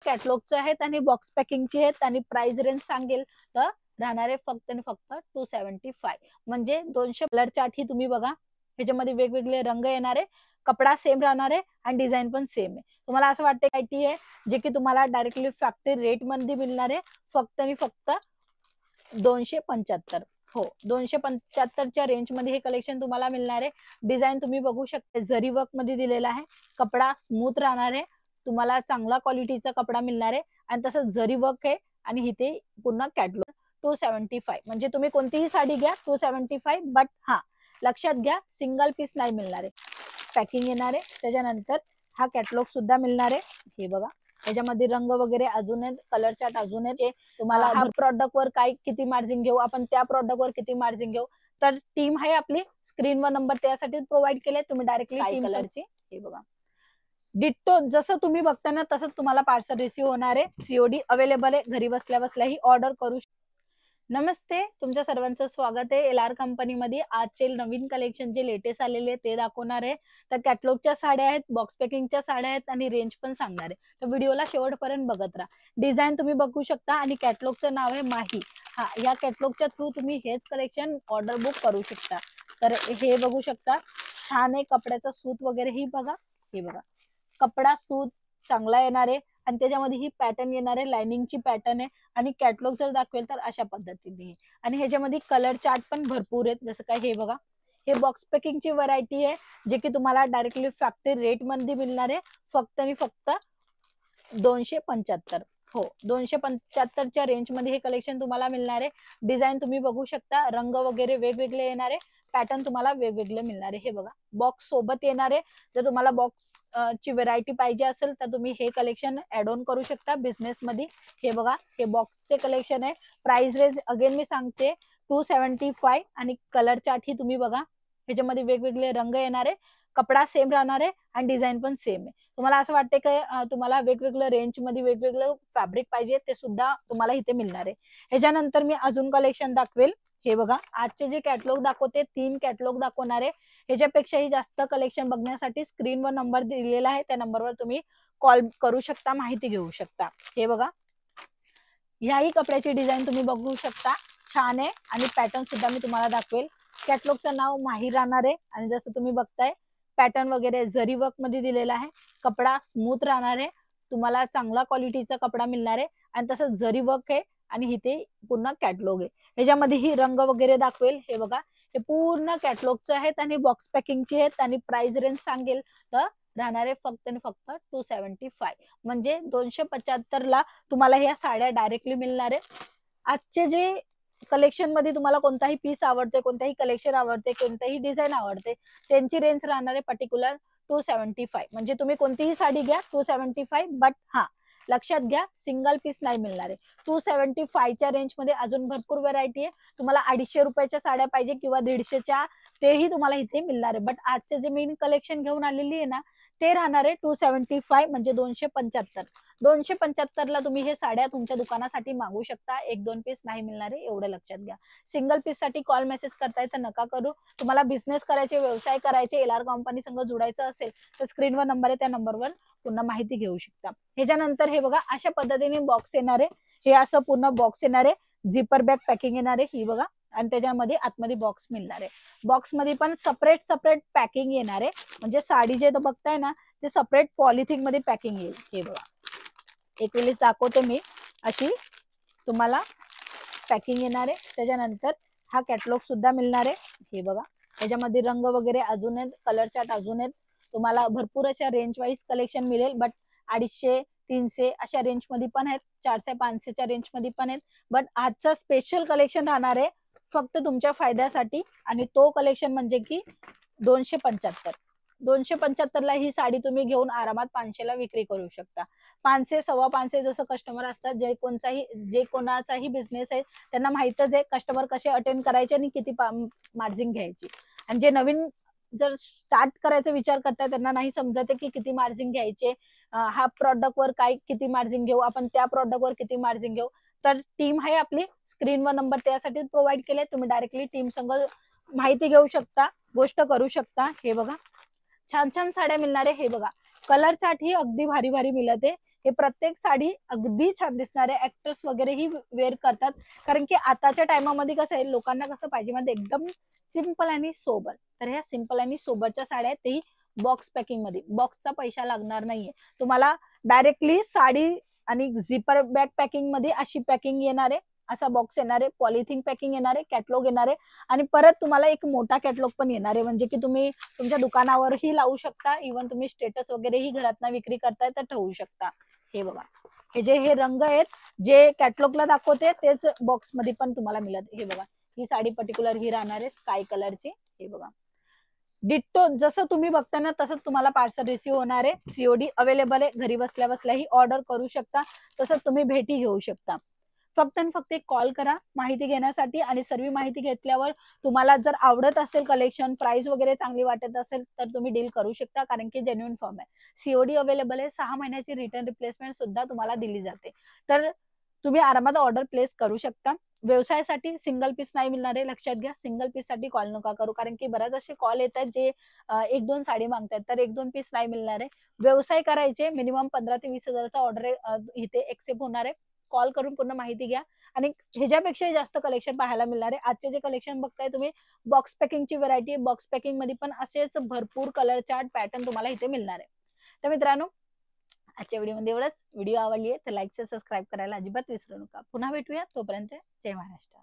कॅटलॉगचे आहेत आणि बॉक्स पॅकिंगचे आहेत आणि प्राइस रेंज सांगेल तर राहणारे फक्त आणि फक्त 275 म्हणजे 200 कलर चार्ट ही तुम्ही बघा ह्याच्यामध्ये वेगवेगळे रंग येणार आहे कपडा सेम राहणार आहे आणि डिझाईन पण सेम आहे तुम्हाला असं वाटतं काय आहे जे की तुम्हाला डायरेक्टली फॅक्टरी रेट मध्ये मिळणार आहे फक्त आणि फक्त 275 हो 275च्या रेंज मध्ये हे कलेक्शन तुम्हाला मिळणार आहे डिझाईन तुम्ही बघू शकता जरी वर्क मध्ये दिलेला आहे कपडा स्मूथ राहणार आहे तुम्हाला चांगला क्वालिटीचा कपडा मिळणार आहे आणि तसं जरी वर्क आहे आणि इथे पुन्हा कॅटलॉग 275 म्हणजे तुम्ही कोणतीही साडी घ्या 275 बट हा लक्षात घ्या सिंगल पीस नाही मिळणार आहे पॅकिंग येणार आहे त्याच्यानंतर हा कॅटलॉग सुद्धा मिळणार आहे हे बघा याच्यामध्ये रंग वगैरे अजून आहेत कलर चार्ट अजून आहेत तुम्हाला हा प्रॉडक्ट वर काय किती मार्जिन घेऊ आपण त्या प्रॉडक्ट वर किती मार्जिन घेऊ तर टीम आहे आपली स्क्रीनवर नंबर त्यासाठी प्रोव्हाइड केले तुम्ही डायरेक्टली टीम कलरची हे बघा डिट्टो जसं तुम्ही बघता ना तसंच तुम्हाला पार्सल रिसीव्ह होणार आहे सीओडी अवेलेबल आहे घरी बसल्या बसल्याही ऑर्डर करू नमस्ते तुमच्या सर्वांचं स्वागत आहे एलआर कंपनीमध्ये आजचे नवीन कलेक्शन जे लेटेस्ट आलेले ते दाखवणार आहे तर कॅटलॉगच्या साड्या आहेत बॉक्स पॅकिंगच्या साड्या आहेत आणि रेंज पण सांगणार आहे तर व्हिडिओला शेवटपर्यंत बघत राहा डिझाईन तुम्ही बघू शकता आणि कॅटलॉगचं नाव आहे माही हा या कॅटलॉगच्या थ्रू तुम्ही हेच कलेक्शन ऑर्डर बुक करू शकता तर हे बघू शकता छान आहे कपड्याचा सूत वगैरे ही बघा हे बघा कपडा सूत चांगला येणार आहे आणि त्याच्यामध्ये ही पॅटर्न येणार आहे लाइनिंगची पॅटर्न आहे आणि कॅटलॉग जर दाखवेल तर अशा पद्धतीने आणि ह्याच्यामध्ये कलर चार्ट पण भरपूर आहेत जसं काय हे बघा हे बॉक्स पॅकिंगची व्हरायटी आहे जे की तुम्हाला डायरेक्टली फॅक्टरी रेट मध्ये मिळणार आहे फक्त आणि फक्त 275 हो 275च्या रेंज मध्ये हे कलेक्शन तुम्हाला मिळणार आहे डिझाईन तुम्ही बघू शकता रंग वगैरे वेगवेगळे येणार आहे पॅटर्न तुम्हाला वेगवेगळे मिळणार आहे हे बघा बॉक्स सोबत येणार आहे जर तुम्हाला बॉक्स ची व्हरायटी पाहिजे असेल तर तुम्ही हे कलेक्शन ऍड ऑन करू शकता बिझनेस मध्ये हे बघा हे बॉक्सचे कलेक्शन आहे प्राइस रेंज अगेन मी सांगते 275 आणि कलर चार्ट ही तुम्ही बघा ह्याच्यामध्ये वेगवेगळे रंग येणार आहे कपडा सेम राहणार आहे आणि डिझाईन पण सेम आहे तुम्हाला असं वाटते का तुम्हाला वेगवेगळं रेंज मध्ये वेगवेगळं फॅब्रिक पाहिजे ते सुद्धा तुम्हाला इथे मिळणार आहे ह्याच्यानंतर मी अजून कलेक्शन दाखवेल हे बघा आजचे जे कॅटलॉग दाखवते 3 कॅटलॉग दाखवणार आहे ह्याच्यापेक्षाही जास्त कलेक्शन बघण्यासाठी स्क्रीनवर नंबर दिलेला आहे त्या नंबरवर तुम्ही कॉल करू शकता माहिती घेऊ शकता हे बघा ह्याही कपड्याची डिझाईन तुम्ही बघू शकता छान आहे आणि पॅटर्न सुद्धा मी तुम्हाला दाखवेल कॅटलॉगचं नाव माही राहणार आहे आणि जसं तुम्ही बघताय पॅटर्न वगैरे जरी वर्क मध्ये दिलेला आहे कपडा स्मूथ राहणार आहे तुम्हाला चांगला क्वालिटीचा कपडा मिळणार आहे आणि तसं जरी वर्क आहे आणि इथे पुन्हा कॅटलॉग आहे ह्याच्यामध्ये ही रंग वगैरे दाखवेल हे बघा हे पूर्ण कॅटलॉगचे आहेत आणि बॉक्स पॅकिंगचे आहेत आणि प्राइस रेंज सांगेल तर राहणारे फक्त आणि फक्त 275 म्हणजे 275 ला तुम्हाला ह्या साड्या डायरेक्टली मिळणार आहे आजचे जे कलेक्शन मध्ये तुम्हाला कोणताही पीस आवडते कोणताही कलेक्शन आवडते कोणताही डिझाईन आवडते त्यांची रेंज राहणार आहे पर्टिक्युलर 275 म्हणजे तुम्ही कोणतीही साडी घ्या 275 बट हा लक्षात घ्या सिंगल पीस नाही मिळणार आहे 275च्या रेंज मध्ये अजून भरपूर व्हरायटी आहे तुम्हाला 250 रुपयाच्या साड्या पाहिजे किंवा 150च्या तेही तुम्हाला इथे मिळणार आहे बट आजचे जे मेन कलेक्शन घेऊन आलेली आहे ना ते राहणार आहे 275 म्हणजे 275 ला तुम्ही हे साड्या तुमच्या दुकानासाठी मागू शकता 1-2 पीस नाही मिळणार आहे एवढं लक्षात घ्या सिंगल पीस साठी कॉल मेसेज करताय तर नका करू तुम्हाला बिझनेस करायचे व्यवसाय करायचे एलआर कंपनी संग जोडायचं असेल तर स्क्रीनवर नंबर आहे त्या नंबरवर पुन्हा माहिती घेऊ शकता ह्याच्यानंतर हे बघा अशा पद्धतीने बॉक्स येणार आहे हे असं पूर्ण बॉक्स येणार आहे झिपर बॅग पॅकिंग येणार आहे ही बघा आणि त्याच्यामध्ये आतमध्ये बॉक्स मिळणार आहे बॉक्स मध्ये पण सेपरेट पॅकिंग येणार आहे म्हणजे साडी जे बघताय ना ते सेपरेट पॉलिथिन मध्ये पॅकिंग येईल हे बघा एक वेळेस दाखवते मी अशी तुम्हाला पॅकिंग येणार आहे त्याच्यानंतर हा कॅटलॉग सुद्धा मिळणार आहे हे बघा याच्यामध्ये रंग वगैरे अजून आहेत कलर चार्ट अजून आहेत तुम्हाला भरपूर अशा रेंज वाईज कलेक्शन मिळेल बट 250-300 अशा रेंज मध्ये पण आहेत 400-500च्या रेंज मध्ये पण आहेत बट आजचा स्पेशल कलेक्शन राहणार आहे फक्त तुमच्या फायद्यासाठी आणि तो कलेक्शन म्हणजे की 275 ला ही साडी तुम्ही घेऊन आरामात 500 ला विक्री करू शकता 500-550 जसं कस्टमर असतात जे कोणाचाही बिझनेस आहे त्यांना माहितच आहे कस्टमर कसे अटेंड करायचे आणि किती मार्जिन घ्यायची आणि जे नवीन जर स्टार्ट करायचा विचार करताय त्यांना नाही समजत की किती मार्जिन घ्यायचे हा प्रॉडक्ट वर काय किती मार्जिन घेऊ आपण त्या प्रॉडक्ट वर किती मार्जिन घेऊ तर टीम आहे आपली स्क्रीनवर नंबर त्यासाठी प्रोव्हाइड केले तुम्ही डायरेक्टली टीम संग माहिती घेऊ शकता गोष्ट करू शकता हे बघा छान छान साड्या मिळणार आहे हे बघा कलर चार्ट ही अगदी भारी भारी मिळत आहे हे प्रत्येक साडी अगदी छान दिसणार आहे, ऍक्टर्स वगैरे ही वेअर करतात. कारण की आताच्या टायमामध्ये कसं आहे, लोकांना कसं पाहिजे म्हणजे एकदम सिंपल आणि सोबर. तर ह्या सिंपल आणि सोबरच्या साड्या आहेत, तेही बॉक्स पॅकिंग मध्ये. बॉक्सचा पैसा लागणार नाहीये तुम्हाला, डायरेक्टली साडी आणि झिपर बॅग पॅकिंग मध्ये अशी पॅकिंग येणार आहे, असा बॉक्स येणार आहे, पॉलिथिन पॅकिंग येणार आहे, कॅटलॉग येणार आहे आणि परत तुम्हाला एक मोठा कॅटलॉग पण येणार आहे, म्हणजे की तुम्ही तुमच्या दुकानावरही लावू शकता. इव्हन तुम्ही स्टेटस वगैरेही घरात विक्री करताय तर ठेवू शकता. हे बघा, हे जे हे रंग आहेत जे कॅटलॉगला दाखवते तेच बॉक्स मध्ये पण तुम्हाला मिळत. हे बघा, ही साडी पर्टिक्युलर ही राहणार आहे स्काय कलरची. हे बघा, डिट्टो जसं तुम्ही बघता ना तसंच तुम्हाला पार्सल रिसिव्ह होणार आहे. सीओडी अवेलेबल आहे, घरी बसल्या बसल्याही ऑर्डर करू शकता, तसंच तुम्ही भेटी घेऊ शकता. फक्त आणि फक्त एक कॉल करा माहिती घेण्यासाठी, आणि सर्व माहिती घेतल्यावर तुम्हाला जर आवडत असेल कलेक्शन, प्राइस वगैरे चांगली वाटत असेल तर तुम्ही डील करू शकता, कारण की जेन्युइन फॉर्म आहे. सीओडी अवेलेबल आहे, 6 महिन्याची रिटर्न रिप्लेसमेंट सुद्धा तुम्हाला दिली जाते. तर तुम्ही आरामात ऑर्डर प्लेस करू शकता. व्यवसायासाठी सिंगल पीस नाही मिळणार आहे, लक्षात घ्या. सिंगल पीस साठी कॉल नका करू, कारण की बऱ्याच असे कॉल येतात जे 1-2 साडी मागतात, तर 1-2 पीस नाही मिळणार आहे. व्यवसाय करायचे मिनिमम 15 ते 20 हजाराचा ऑर्डर इथे एक्सेप्ट होणार आहे. कॉल करून पूर्ण माहिती घ्या, आणि ह्याच्यापेक्षा जास्त कलेक्शन पाहायला मिळणार आहे. आजचे जे कलेक्शन बघताय तुम्ही, बॉक्स पॅकिंगची व्हरायटी, बॉक्स पॅकिंग मध्ये पण असेच भरपूर कलर चार्ट पॅटर्न तुम्हाला इथे मिळणार आहे. तर मित्रांनो, आजच्या व्हिडिओमध्ये एवढंच. व्हिडिओ आवडली तर लाईक सबस्क्राईब करायला अजिबात विसरू नका. पुन्हा भेटूया, तोपर्यंत जय महाराष्ट्र.